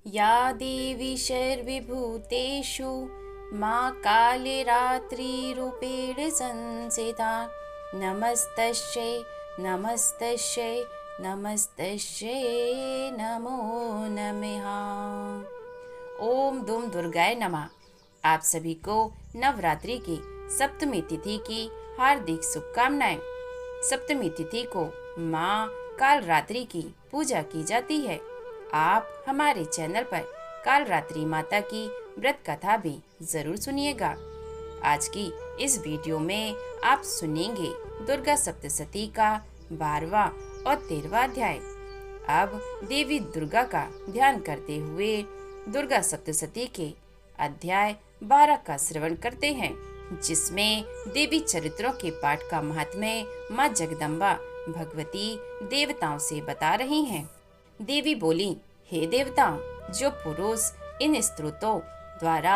या देवी शर्विभूतेषु माँ कालरात्रिरूपेण संस्थिता नमस्तस्यै नमस्तस्यै नमस्तस्यै नमो नमः। ओम दुम दुर्गाय नमः। आप सभी को नवरात्रि की सप्तमी तिथि की हार्दिक शुभकामनाएं। सप्तमी तिथि को माँ कालरात्रि की पूजा की जाती है। आप हमारे चैनल पर कालरात्रि माता की व्रत कथा भी जरूर सुनिएगा। आज की इस वीडियो में आप सुनेंगे दुर्गा सप्तशती का 12वां और 13वां अध्याय। अब देवी दुर्गा का ध्यान करते हुए दुर्गा सप्तशती के अध्याय 12 का श्रवण करते हैं, जिसमें देवी चरित्रों के पाठ का महात्म्य माँ जगदम्बा भगवती देवताओं से बता रही हैं। देवी बोली, हे देवताओं, जो पुरुष इन स्तोत्रों द्वारा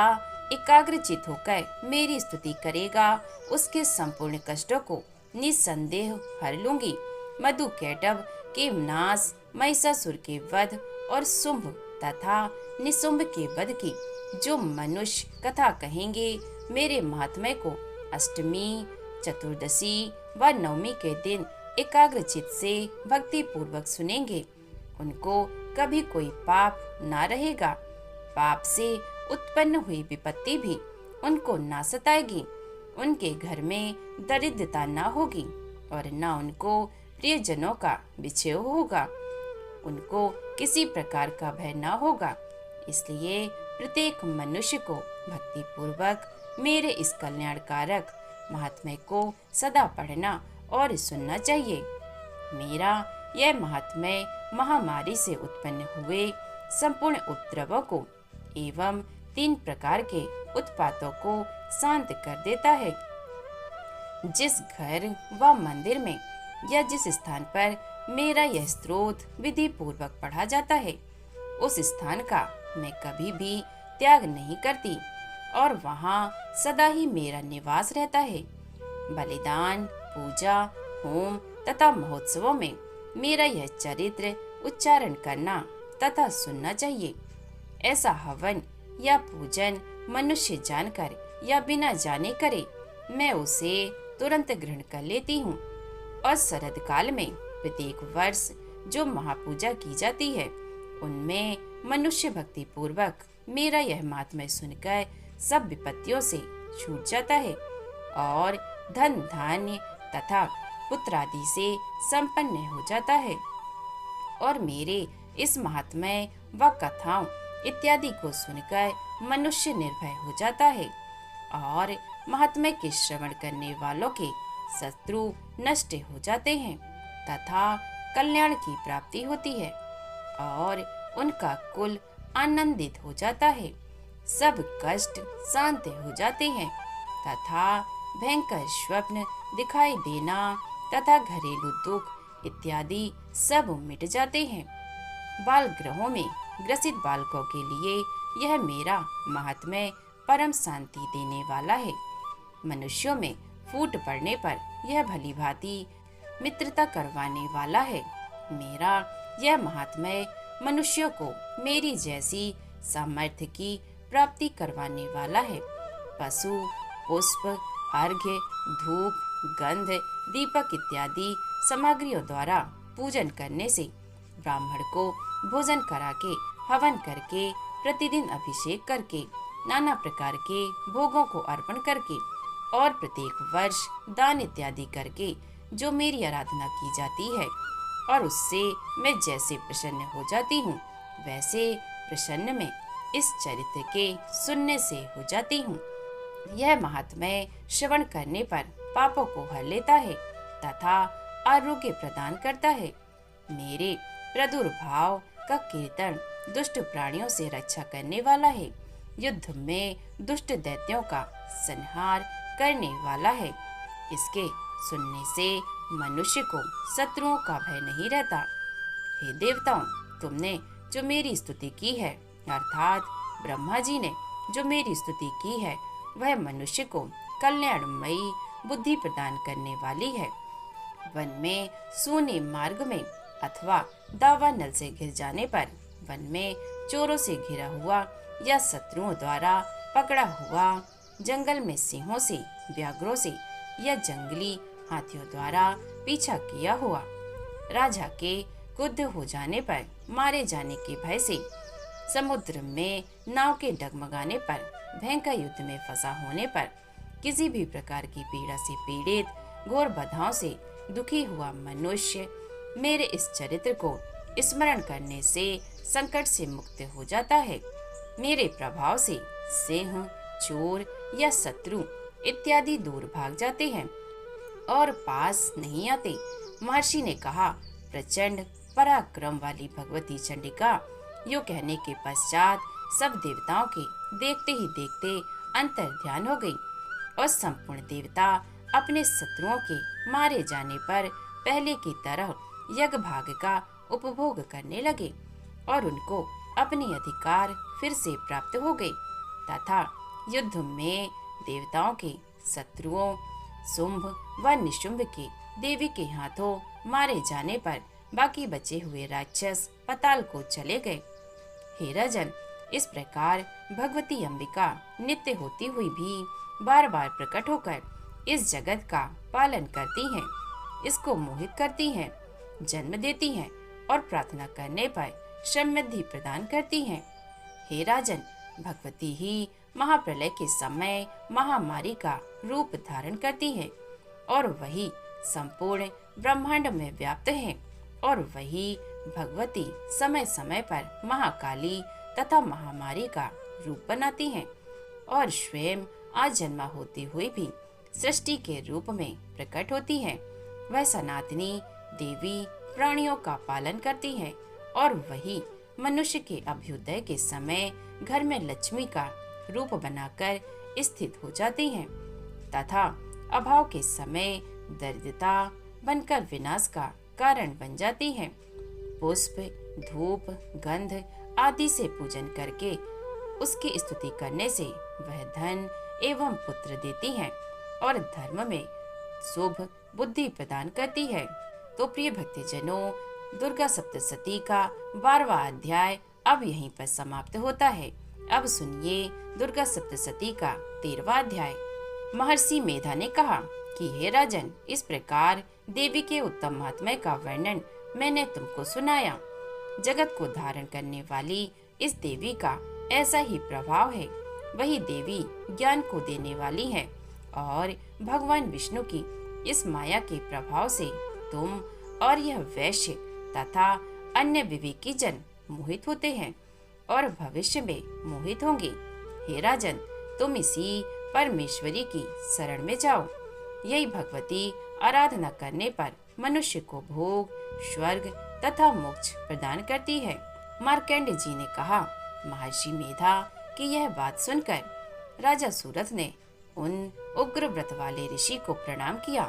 एकाग्रचित होकर मेरी स्तुति करेगा, उसके संपूर्ण कष्टों को निस्संदेह हर लूंगी। मधु कैटभ के नाश, महिषासुर के वध और शुंभ तथा निशुंभ के वध की जो मनुष्य कथा कहेंगे, मेरे महात्म्य को अष्टमी, चतुर्दशी व नवमी के दिन एकाग्रचित से भक्ति पूर्वक सुनेंगे, उनको कभी कोई पाप ना रहेगा। पाप से उत्पन्न हुई विपत्ति भी उनको ना सताएगी। उनके घर में दरिद्रता ना होगी और ना उनको प्रियजनों का विक्षेप होगा। उनको किसी प्रकार का भय ना होगा। इसलिए प्रत्येक मनुष्य को भक्ति पूर्वक मेरे इस कल्याणकारक महात्म्य को सदा पढ़ना और सुनना चाहिए। मेरा यह महात्म्य महामारी से उत्पन्न हुए संपूर्ण उपद्रवों को एवं 3 प्रकार के उत्पातों को शांत कर देता है। जिस घर व मंदिर में या जिस स्थान पर मेरा यह स्तोत्र विधि पूर्वक पढ़ा जाता है, उस स्थान का मैं कभी भी त्याग नहीं करती और वहाँ सदा ही मेरा निवास रहता है। बलिदान, पूजा, होम तथा महोत्सवों में मेरा यह चरित्र उच्चारण करना तथा सुनना चाहिए। ऐसा हवन या पूजन मनुष्य जानकर या बिना जाने करे, मैं उसे तुरंत ग्रहण कर लेती हूँ। और शरद काल में प्रत्येक वर्ष जो महापूजा की जाती है, उनमें मनुष्य भक्ति पूर्वक मेरा यह महात्म्य सुनकर सब विपत्तियों से छूट जाता है और धन धान्य तथा पुत्र आदि से संपन्न हो जाता है। और मेरे इस महात्म्य व कथाओं इत्यादि को सुनकर मनुष्य निर्भय हो जाता है और महात्म्य के श्रवण करने वालों के शत्रु नष्ट हो जाते हैं तथा कल्याण की प्राप्ति होती है और उनका कुल आनंदित हो जाता है। सब कष्ट शांत हो जाते हैं तथा भयंकर स्वप्न दिखाई देना तथा घरेलू दुख इत्यादि सब मिट जाते हैं। बाल गृहों में ग्रसित बालकों के लिए यह मेरा महात्म्य परम शांति देने वाला है। मनुष्यों में फूट पड़ने पर यह भली भांति मित्रता करवाने वाला है। मेरा यह महात्म्य मनुष्यों को मेरी जैसी सामर्थ्य की प्राप्ति करवाने वाला है। पशु, पुष्प, अर्घ्य, धूप, गंध, दीपक इत्यादि सामग्रियों द्वारा पूजन करने से, ब्राह्मण को भोजन करा के, हवन करके, प्रतिदिन अभिषेक करके, नाना प्रकार के भोगों को अर्पण करके और प्रत्येक वर्ष दान इत्यादि करके जो मेरी आराधना की जाती है और उससे मैं जैसे प्रसन्न हो जाती हूँ, वैसे प्रसन्न में इस चरित्र के सुनने से हो जाती हूँ। यह महात्म्य श्रवण करने पर पापों को हर लेता है तथा आरोग्य प्रदान करता है। मेरे प्रादुर्भाव का कीर्तन दुष्ट प्राणियों से रक्षा करने वाला है। युद्ध में दुष्ट दैत्यों का संहार करने वाला है। इसके सुनने से मनुष्य को शत्रुओं का भय नहीं रहता। हे देवताओं, तुमने जो मेरी स्तुति की है, अर्थात ब्रह्मा जी ने जो मेरी स्तुति की है, वह मनुष्य को कल्याणमयी बुद्धि प्रदान करने वाली है। वन में सूने मार्ग में अथवा दावा नल से घिर जाने पर वन में चोरों से घिरा हुआ या शत्रुओं द्वारा पकड़ा हुआ, जंगल में सिंहों से, व्याघ्रों से या जंगली हाथियों द्वारा पीछा किया हुआ, राजा के क्रुद्ध हो जाने पर, मारे जाने के भय से, समुद्र में नाव के डगमगाने पर, भयंकर युद्ध में फंसा होने पर, किसी भी प्रकार की पीड़ा से पीड़ित, घोर बाधाओं से दुखी हुआ मनुष्य मेरे इस चरित्र को स्मरण करने से संकट से मुक्त हो जाता है। मेरे प्रभाव से सिंह, चोर या शत्रु इत्यादि दूर भाग जाते हैं और पास नहीं आते। महर्षि ने कहा, प्रचंड पराक्रम वाली भगवती चंडिका यो कहने के पश्चात सब देवताओं के देखते ही देखते अंतर ध्यान हो गई और संपूर्ण देवता अपने शत्रुओं के मारे जाने पर पहले की तरह यज्ञ भाग का उपभोग करने लगे और उनको अपने अधिकार फिर से प्राप्त हो गए तथा युद्ध में देवताओं के शत्रुओं शुंभ व निशुंभ के देवी के हाथों मारे जाने पर बाकी बचे हुए राक्षस पाताल को चले गए। हे राजन, इस प्रकार भगवती अंबिका नित्य होती हुई भी बार बार प्रकट होकर इस जगत का पालन करती हैं, इसको मोहित करती हैं, जन्म देती हैं और प्रार्थना करने पर समृद्धि प्रदान करती हैं। हे राजन, भगवती ही महाप्रलय के समय महामारी का रूप धारण करती है और वही संपूर्ण ब्रह्मांड में व्याप्त है और वही भगवती समय समय पर महाकाली तथा महामारी का रूप बनाती हैं और स्वयं आजन्मा होती हुई भी सृष्टि के रूप में प्रकट होती है। वह सनातनी देवी प्राणियों का पालन करती है और वही मनुष्य के अभ्युदय के समय घर में लक्ष्मी का रूप बनाकर स्थित हो जाती है तथा अभाव के समय दरिद्रता बनकर विनाश का कारण बन जाती है। पुष्प, धूप, गंध आदि से पूजन करके उसकी स्तुति करने से वह धन एवं पुत्र देती है और धर्म में शुभ बुद्धि प्रदान करती है। तो प्रिय भक्तजनों, दुर्गा सप्तशती का 12वां अध्याय अब यहीं पर समाप्त होता है। अब सुनिए दुर्गा सप्तशती का 13वां अध्याय। महर्षि मेधा ने कहा कि हे राजन, इस प्रकार देवी के उत्तम महात्म्य का वर्णन मैंने तुमको सुनाया। जगत को धारण करने वाली इस देवी का ऐसा ही प्रभाव है। वही देवी ज्ञान को देने वाली है और भगवान विष्णु की इस माया के प्रभाव से तुम और यह वैश्य तथा अन्य विवेकी जन मोहित होते हैं और भविष्य में मोहित होंगे। हे राजन, तुम इसी परमेश्वरी की शरण में जाओ। यही भगवती आराधना करने पर मनुष्य को भोग, स्वर्ग तथा मोक्ष प्रदान करती है। मार्कंड जी ने कहा, महर्षि मेधा की यह बात सुनकर राजा सूरथ ने उन उग्र व्रत वाले ऋषि को प्रणाम किया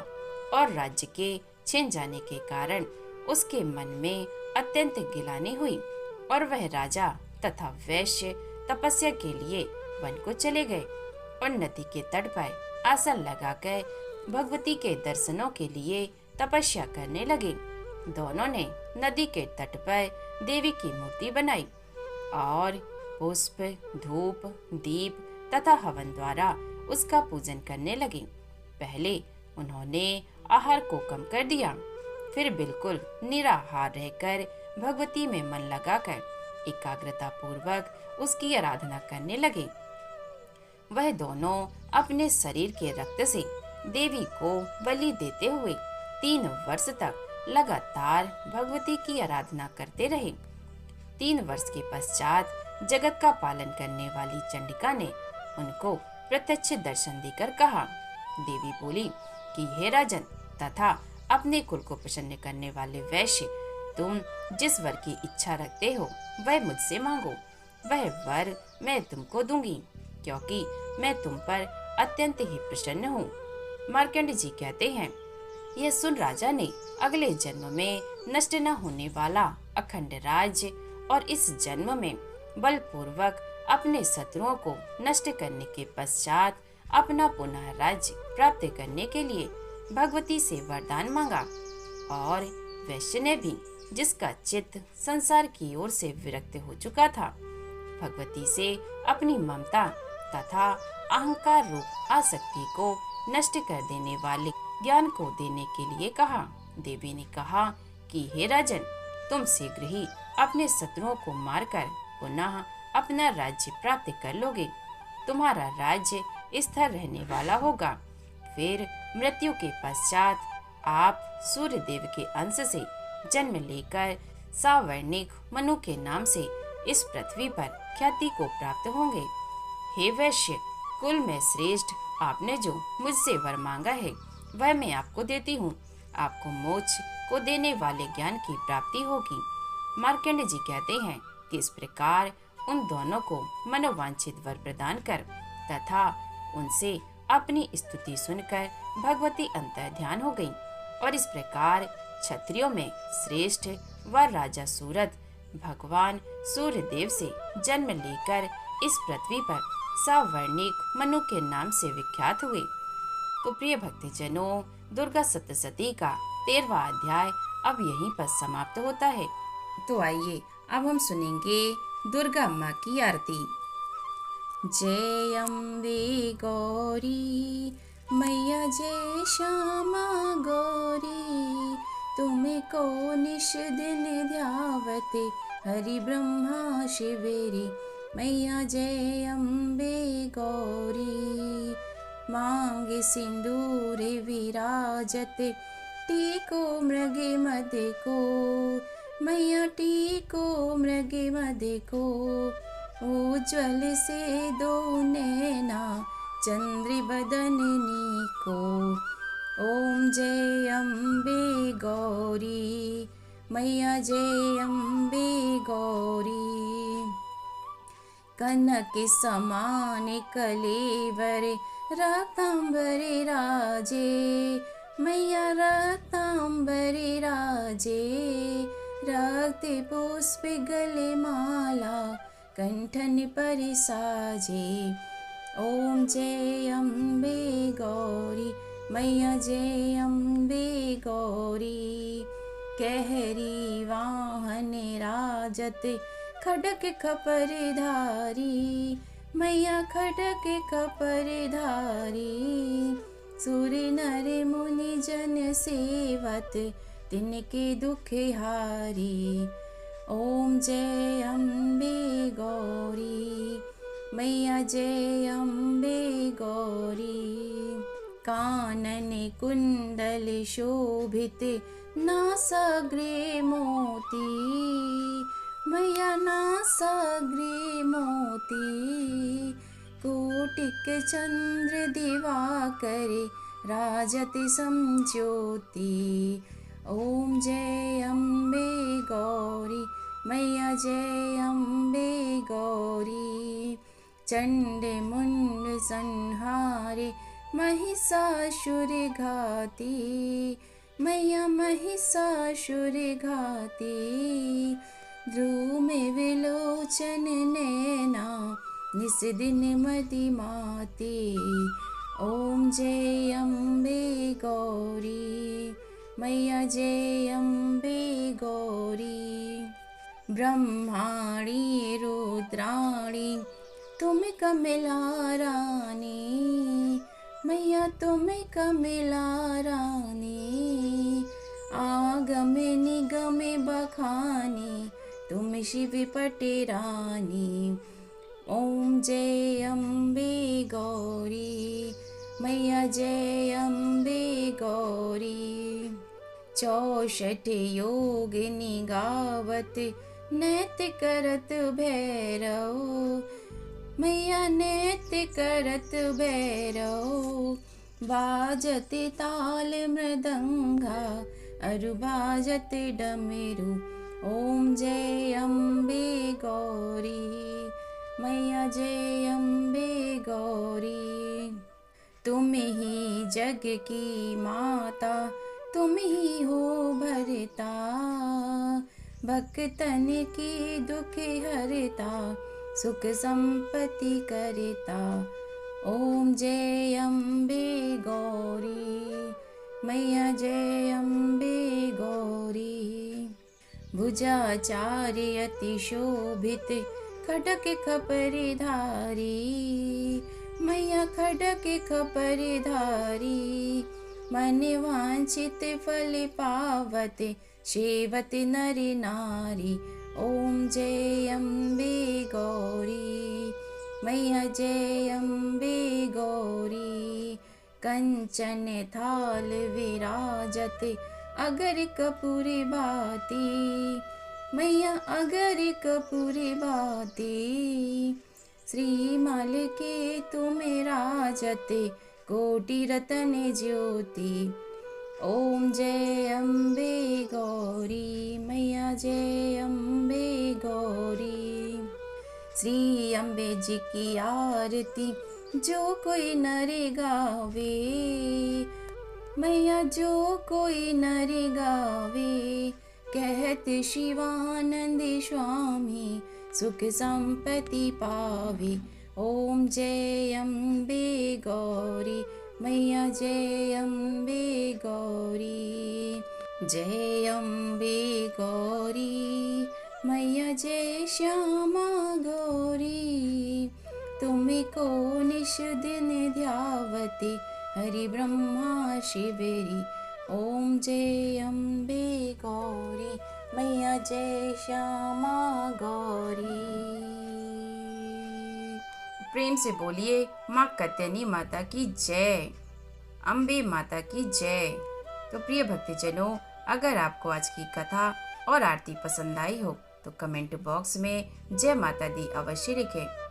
और राज्य के छिन जाने के कारण उसके मन में अत्यंत गिलानी हुई और वह राजा तथा वैश्य तपस्या के लिए वन को चले गए और नदी के तट पर आसन लगाकर भगवती के दर्शनों के लिए तपस्या करने लगे। दोनों ने नदी के तट पर देवी की मूर्ति बनाई और पुष्प, धूप, दीप तथा हवन द्वारा उसका पूजन करने लगे। पहले उन्होंने आहार को कम कर दिया, फिर बिल्कुल निराहार रहकर भगवती में मन लगाकर एकाग्रता पूर्वक उसकी आराधना करने लगे। वह दोनों अपने शरीर के रक्त से देवी को बलि देते हुए 3 वर्ष तक लगातार भगवती की आराधना करते रहे। 3 वर्ष के पश्चात जगत का पालन करने वाली चंडिका ने उनको प्रत्यक्ष दर्शन देकर कहा। देवी बोली कि हे राजन तथा अपने कुल को प्रसन्न करने वाले वैश्य, तुम जिस वर की इच्छा रखते हो वह मुझसे मांगो। वह वर मैं तुमको दूंगी, क्योंकि मैं तुम पर अत्यंत ही प्रसन्न हूँ। मार्कंड जी कहते हैं, यह सुन राजा ने अगले जन्म में नष्ट न होने वाला अखंड राज्य और इस जन्म में बलपूर्वक अपने शत्रुओं को नष्ट करने के पश्चात अपना पुनः राज्य प्राप्त करने के लिए भगवती से वरदान मांगा और वैश्य ने भी जिसका चित्त संसार की ओर से विरक्त हो चुका था। भगवती से अपनी ममता तथा अहंकार रूप आसक्ति को नष्ट कर देने वाले ज्ञान को देने के लिए कहा। देवी ने कहा कि हे राजन, तुम शीघ्र ही अपने शत्रुओं को मारकर पुनः अपना राज्य प्राप्त कर लोगे। तुम्हारा राज्य स्थिर रहने वाला होगा। फिर मृत्यु के पश्चात आप सूर्य देव के अंश से जन्म लेकर सावर्णिक मनु के नाम से इस पृथ्वी पर ख्याति को प्राप्त होंगे। हे वैश्य कुल में श्रेष्ठ, आपने जो मुझसे वर मांगा है वह मैं आपको देती हूँ। आपको मोक्ष को देने वाले ज्ञान की प्राप्ति होगी। मार्कंड जी कहते हैं कि इस प्रकार उन दोनों को मनोवांछित वर प्रदान कर तथा उनसे अपनी स्तुति सुनकर भगवती अंतर ध्यान हो गई। और इस प्रकार क्षत्रियों में श्रेष्ठ व राजा सूरत भगवान सूर्य देव से जन्म लेकर इस पृथ्वी पर सावर्णिक मनु के नाम से विख्यात हुए। तो प्रिय भक्तजनों, दुर्गा सप्तशती का 13वां अध्याय अब यहीं पर समाप्त होता है। तो आइए अब हम सुनेंगे दुर्गा अम्मा की आरती। जय अम्बे गौरी मैया, जय श्यामा गौरी, तुम्हें को निश दिन ध्यावते हरि ब्रह्मा शिवेरी। मैया जय अम्बे गौरी, मांगे सिंदूर विराजत, टीको मृगे मद को। मैया टीको मृगे मद को, उज्ज्वल से दो नैना चंद्र बदननी को। ओम जय अम्बे गौरी मैया, जय अम्बे गौरी। कनक समान कलेवर रतांबरे राजे, मैया रतांबरे राजे। रक्त पुष्प गले माला कंठन पर साजे। ओम जय अम्बे गौरी मैया, जय अम्बे गौरी। कहरी वाहन राजत खडक खपर धारी, मैया खडक खपर धारी। सुर नर मुनि जन सेवत, तिनके दुख हारी। ओम जय अम्बे गौरी मैया, जय अम्बे गौरी। कानन कुंडल शोभित, नासाग्रे मोती, मैया नासाग्रे मोती। कोटिक चंद्र दिवाकर, राजत समज्योति। ओम जय अम्बे गौरी मैया, जय अम्बे गौरी। चंड मुंड संहारे, महिषासुर घाती, मैया महिषासुर घाती। ध्रुव विलोचन नैना, निस दिन मदिमाती। ओम जय अम्बे गौरी मैया, जय अम्बे गौरी। ब्रह्माणी रुद्राणी, तुम कमला रानी, मैया तुम कमला रानी। आगम निगम बखानी, तुम शिव पटे रानी। ओम जय अम्बे गौरी मैया, जय अम्बे गौरी। 64 योग निगावत, नैत्य करत भैरव, मैया नैत्य करत भैरव। बाजत ताल मृदंगा, अरु बाजत डमरू। ओम जय अम्बे गौरी मैया, जय अम्बे गौरी। तुम ही जग की माता, तुम ही हो भरता, भक्तन की दुख हरता, सुख संपत्ति करता। ओम जय अम्बे गौरी मैया, जय अम्बे गौरी। भुजाचार्य अति शोभित खडक खपरि धारी। मैया खडक खपरि धारी, मन वांछित फल पावत सेवत नर नारी। ओम जय अम्बे गौरी, मैया जय अम्बे गौरी। कंचन थाल विराजत अगर कपूर भाती, मैया अगर कपूर भाती। श्रीमाल के तुम राजत कोटि रतन ज्योति। ओम जय अम्बे गौरी, मैया जय अम्बे गौरी। श्री अम्बे जी की आरती जो कोई नर गावे, मैया जो कोई नर गावे। कहत शिवानंद स्वामी सुख संपत्ति पावे। ओम जय अम्बे गौरी, मैया जय अम्बे गौरी। जय अम्बे गौरी, मैया जय श्यामा गौरी। तुमको निश दिन ध्यावती हरि ब्रह्मा शिवरी। ओम जय अम्बे गौरी, मैया जय श्यामा गौरी। प्रेम से बोलिए माँ कत्यायनी माता की जय, अम्बे माता की जय। तो प्रिय भक्तजनों, अगर आपको आज की कथा और आरती पसंद आई हो तो कमेंट बॉक्स में जय माता दी अवश्य लिखें।